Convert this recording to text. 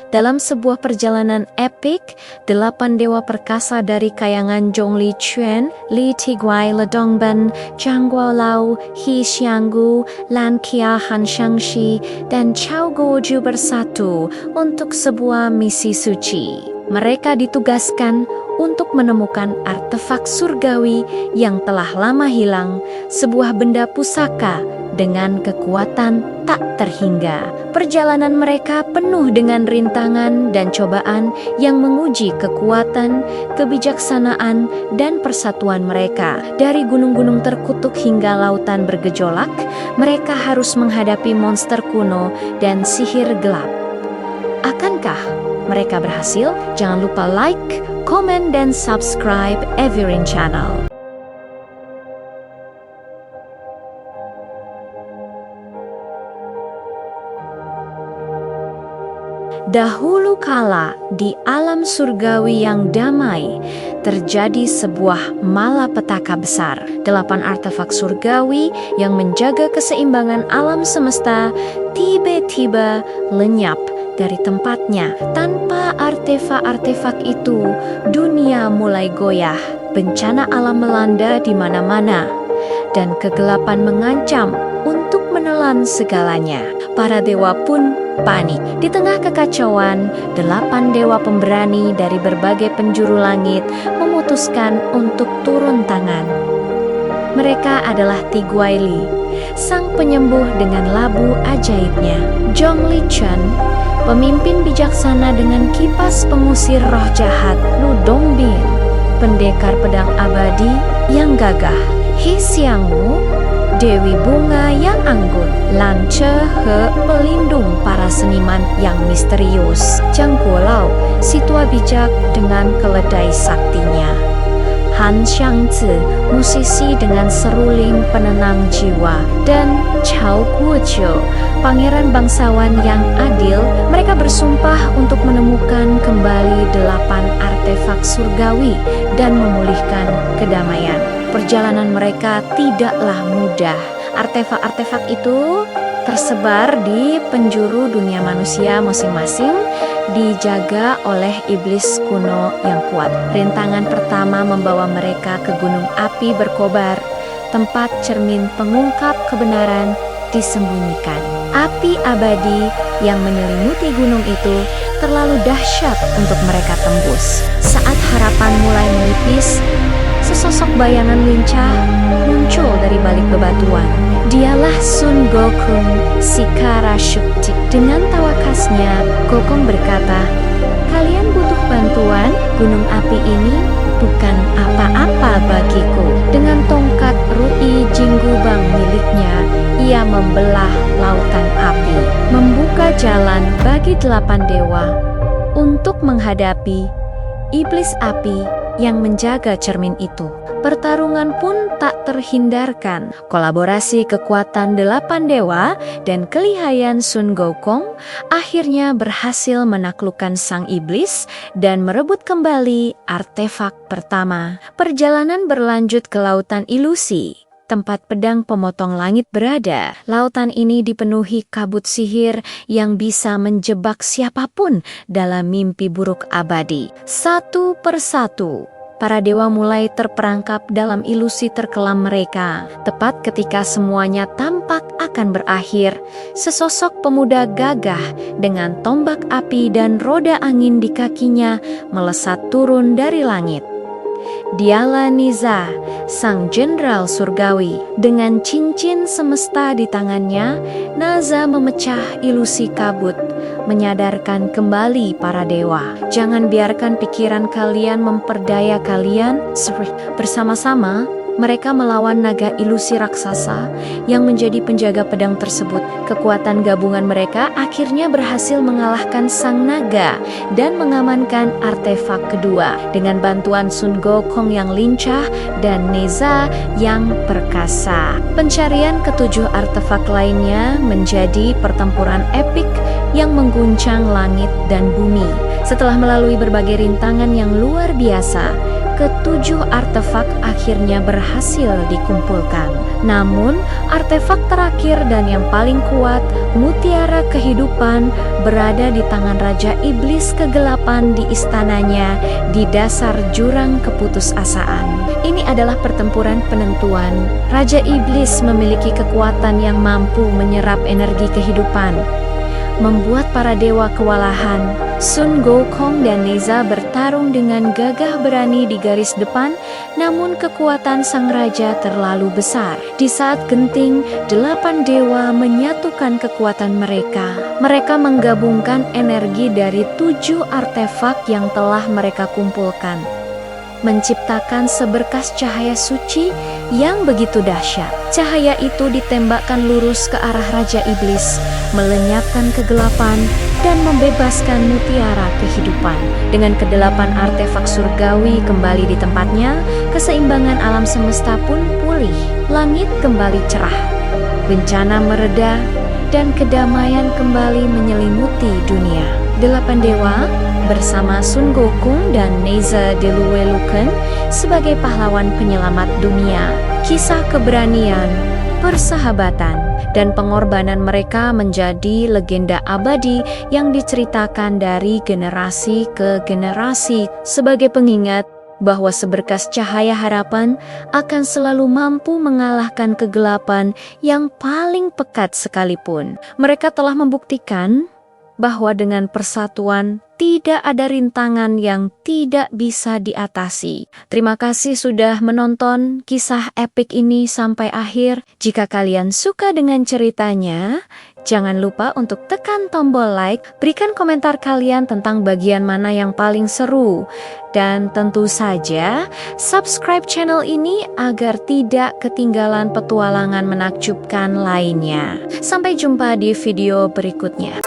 Dalam sebuah perjalanan epik, 8 dewa perkasa dari kayangan Zhongli Quan, Li Tiguai Ledongban, Zhang Guolao, He Xianggu, Lan Qia Han Shangxi, dan Chao Guoju bersatu untuk sebuah misi suci. Mereka ditugaskan untuk menemukan artefak surgawi yang telah lama hilang, sebuah benda pusaka dengan kekuatan tak terhingga. Perjalanan mereka penuh dengan rintangan dan cobaan yang menguji kekuatan, kebijaksanaan, dan persatuan mereka. Dari gunung-gunung terkutuk hingga lautan bergejolak, mereka harus menghadapi monster kuno dan sihir gelap. Akankah mereka berhasil? Jangan lupa like, komen, dan subscribe Everin Channel. Dahulu kala, di alam surgawi yang damai, terjadi sebuah malapetaka besar. 8 artefak surgawi yang menjaga keseimbangan alam semesta tiba-tiba lenyap dari tempatnya. Tanpa artefak-artefak itu, dunia mulai goyah. Bencana alam melanda di mana-mana, dan kegelapan mengancam untuk menelan segalanya. Para dewa pun panik. Di tengah kekacauan, 8 dewa pemberani dari berbagai penjuru langit memutuskan untuk turun tangan. Mereka adalah Tiguai Li, sang penyembuh dengan labu ajaibnya; Zhongli Quan, pemimpin bijaksana dengan kipas pengusir roh jahat; Lu Dongbin, pendekar pedang abadi yang gagah; He Xianggu, Dewi Bunga yang anggun; Lan Ce He, pelindung para seniman yang misterius; Zhang Guolao, si tua bijak dengan keledai saktinya; Han Xiangzi, musisi dengan seruling penenang jiwa; dan Chao Guoju, pangeran bangsawan yang adil. Mereka bersumpah untuk menemukan kembali 8 artefak surgawi dan memulihkan kedamaian. Perjalanan mereka tidaklah mudah. Artefak-artefak itu tersebar di penjuru dunia manusia masing-masing, dijaga oleh iblis kuno yang kuat. Rintangan pertama membawa mereka ke gunung api berkobar, tempat cermin pengungkap kebenaran disembunyikan. Api abadi yang menyelimuti gunung itu terlalu dahsyat untuk mereka tembus. Saat harapan mulai menipis, sesosok bayangan lincah muncul dari balik bebatuan. Dialah Sun Gokong, si Kara Shukti. Dengan tawa khasnya, Gokong berkata, "Kalian butuh bantuan? Gunung api ini bukan apa-apa bagiku." Dengan tongkat Rui Jinggubang miliknya, ia membelah lautan api, membuka jalan bagi 8 dewa untuk menghadapi iblis api yang menjaga cermin itu. Pertarungan pun tak terhindarkan. Kolaborasi kekuatan 8 dewa dan kelihayan Sun Gokong akhirnya berhasil menaklukkan sang iblis dan merebut kembali artefak pertama. Perjalanan berlanjut ke lautan ilusi, tempat pedang pemotong langit berada. Lautan ini dipenuhi kabut sihir yang bisa menjebak siapapun dalam mimpi buruk abadi. Satu persatu, para dewa mulai terperangkap dalam ilusi terkelam mereka. Tepat ketika semuanya tampak akan berakhir, sesosok pemuda gagah dengan tombak api dan roda angin di kakinya melesat turun dari langit. Dialah Niza, sang jenderal surgawi. Dengan cincin semesta di tangannya, Naza memecah ilusi kabut, menyadarkan kembali para dewa. Jangan biarkan pikiran kalian memperdaya kalian. Bersama-sama, mereka melawan naga ilusi raksasa yang menjadi penjaga pedang tersebut. Kekuatan gabungan mereka akhirnya berhasil mengalahkan sang naga dan mengamankan artefak kedua. Dengan bantuan Sun Gokong yang lincah dan Neza yang perkasa, pencarian ke-7 artefak lainnya menjadi pertempuran epik yang mengguncang langit dan bumi. Setelah melalui berbagai rintangan yang luar biasa, ketujuh artefak akhirnya berhasil dikumpulkan. Namun, artefak terakhir dan yang paling kuat, mutiara kehidupan, berada di tangan Raja Iblis kegelapan di istananya di dasar jurang keputusasaan. Ini adalah pertempuran penentuan. Raja Iblis memiliki kekuatan yang mampu menyerap energi kehidupan, membuat para dewa kewalahan. Sun Gokong dan Neza bertarung dengan gagah berani di garis depan, namun kekuatan sang raja terlalu besar. Di saat genting, 8 dewa menyatukan kekuatan mereka. Mereka menggabungkan energi dari 7 artefak yang telah mereka kumpulkan, menciptakan seberkas cahaya suci yang begitu dahsyat. Cahaya itu ditembakkan lurus ke arah Raja Iblis, melenyapkan kegelapan dan membebaskan mutiara kehidupan. Dengan ke-8 artefak surgawi kembali di tempatnya, keseimbangan alam semesta pun pulih. Langit kembali cerah, bencana mereda, dan kedamaian kembali menyelimuti dunia. 8 dewa bersama Sun Gokong dan Neza Deluweluken sebagai pahlawan penyelamat dunia. Kisah keberanian, persahabatan, dan pengorbanan mereka menjadi legenda abadi yang diceritakan dari generasi ke generasi sebagai pengingat bahwa seberkas cahaya harapan akan selalu mampu mengalahkan kegelapan yang paling pekat sekalipun. Mereka telah membuktikan bahwa dengan persatuan tidak ada rintangan yang tidak bisa diatasi. Terima kasih sudah menonton kisah epik ini sampai akhir. Jika kalian suka dengan ceritanya, jangan lupa untuk tekan tombol like, berikan komentar kalian tentang bagian mana yang paling seru. Dan tentu saja, subscribe channel ini agar tidak ketinggalan petualangan menakjubkan lainnya. Sampai jumpa di video berikutnya.